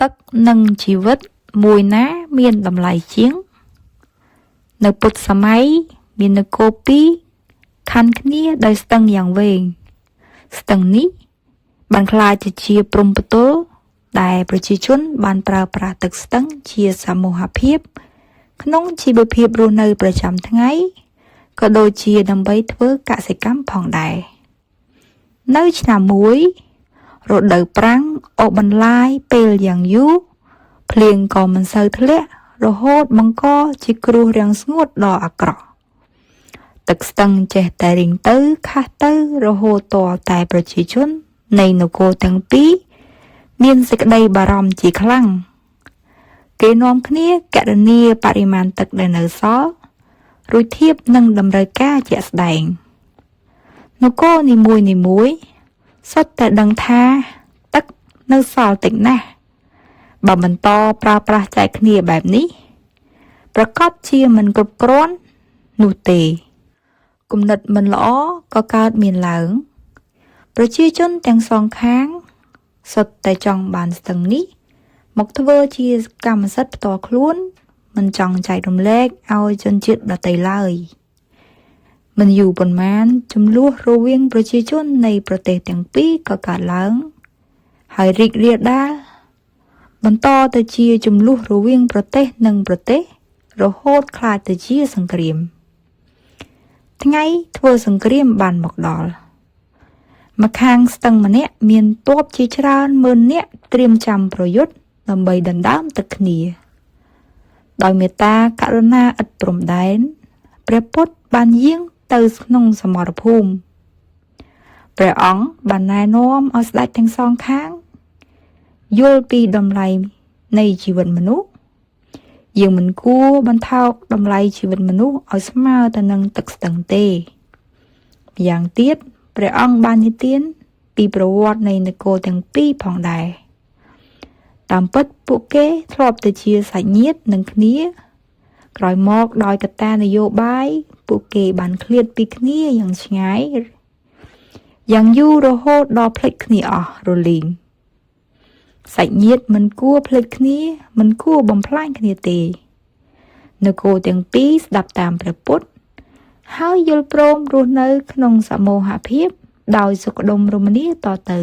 ទឹកនិងជីវិតមួយណាមានតម្លៃជាងនៅពុទ្ធសម័យមាននគរពីរខណ្ឌគ្នាដោយស្ទឹងយ៉ាងវែងស្ទឹងនេះបានក្លាយទៅជាព្រំប្រទល់ដែលប្រជាជនបានប្រើប្រាស់ទឹកស្ទឹងជាសមូហភាពក្នុងជីវភាពរស់នៅប្រចាំថ្ងៃក៏ដូចជាដើម្បីធ្វើកសិកម្មផងដែរនៅឆ្នាំមួយរដូវប្រាំងអូសបន្លាយពេលយ៉ាងយូរភ្លៀងក៏មិនសូវធ្លាក់រហូតបង្កជាគ្រោះរាំងស្ងួតដ៏អាក្រក់ទឹកស្ទឹងចេះតែរីងទៅខះទៅរហូតទាល់តែប្រជាជននៃនគរទាំងពីរមានសេចក្តីបារម្ភជាខ្លាំងគេនាំគ្នាគណនាបរិមាណទឹកដែលនៅសល់រួចធៀបនឹងតម្រូវការជាក់ស្ដែងនគរនីមួយៗសុទ្ធតែដឹងថាទឹកនៅសល់តិចណាស់បើបន្តប្រើប្រាស់ចែកគ្នាបែបនេះប្រកបជាមិនគ្រប់គ្រាន់នោះទេគំនិតមិនល្អក៏កើតមានឡើងប្រជាជនទាំងសងខាងសុទ្ធតែចង់បានស្ទឹងនេះមកធ្វើជាកម្មសិទ្ធិផ្ទាល់ខ្លួនមិនចង់ចែករំលែកឲ្យជនជាតិដទៃឡើយមិនយូរប៉ុន្មានចំនួនរវាងប្រជាជននៃប្រទេសទាំងពីរក៏កើតឡើងហើយរីករាលដាលបន្តទៅជាចំនួនរវាងប្រទេសនិងប្រទេសរហូតក្លាយទៅជាសង្គ្រាមថ្ងៃធ្វើសង្គ្រាមបានមកដល់ម្ខាងស្ទឹងម្នាក់មានទ័ពជាច្រើនម៉ឺននាក់ត្រៀមចាំប្រយុទ្ធដើម្បីដណ្ដើមទឹកគ្នាដោយមេត្តាករុណាឥតព្រំដែនព្រះពុទ្ធបានយាងទៅក្នុងសមរភូមិព្រះអង្គបានណែនាំឲ្យស្ដេចទាំងសងខាងយល់ពីតម្លៃនៃជីវិតមនុស្សយើងមិនគួរបន្ថោកតម្លៃជីវិតមនុស្សឲ្យស្មើទៅនឹងទឹកស្ទឹងទេម្យ៉ាងទៀតព្រះអង្គបាននិទានពីប្រវត្តិនៃនគរទាំងពីរផងដែរតាមពិតពួកគេធ្លាប់ទៅជាសាច់ញាតិនឹងគ្នាក្រោយមកដោយកត្តានយោបាយពួកគេបានឃ្លាតពីគ្នាយ៉ាងឆ្ងាយយ៉ាងយូររហូតដល់ភ្លេចគ្នាអស់រលីងសាច់ញាតិមិនគួរភ្លេចគ្នាមិនគួរបំផ្លាញគ្នាទេនគរទាំងពីរស្ដាប់តាមព្រះពុទ្ធហើយយល់ព្រមរស់នៅក្នុងសមូហភាពដោយសុខដុមរមនាតទៅ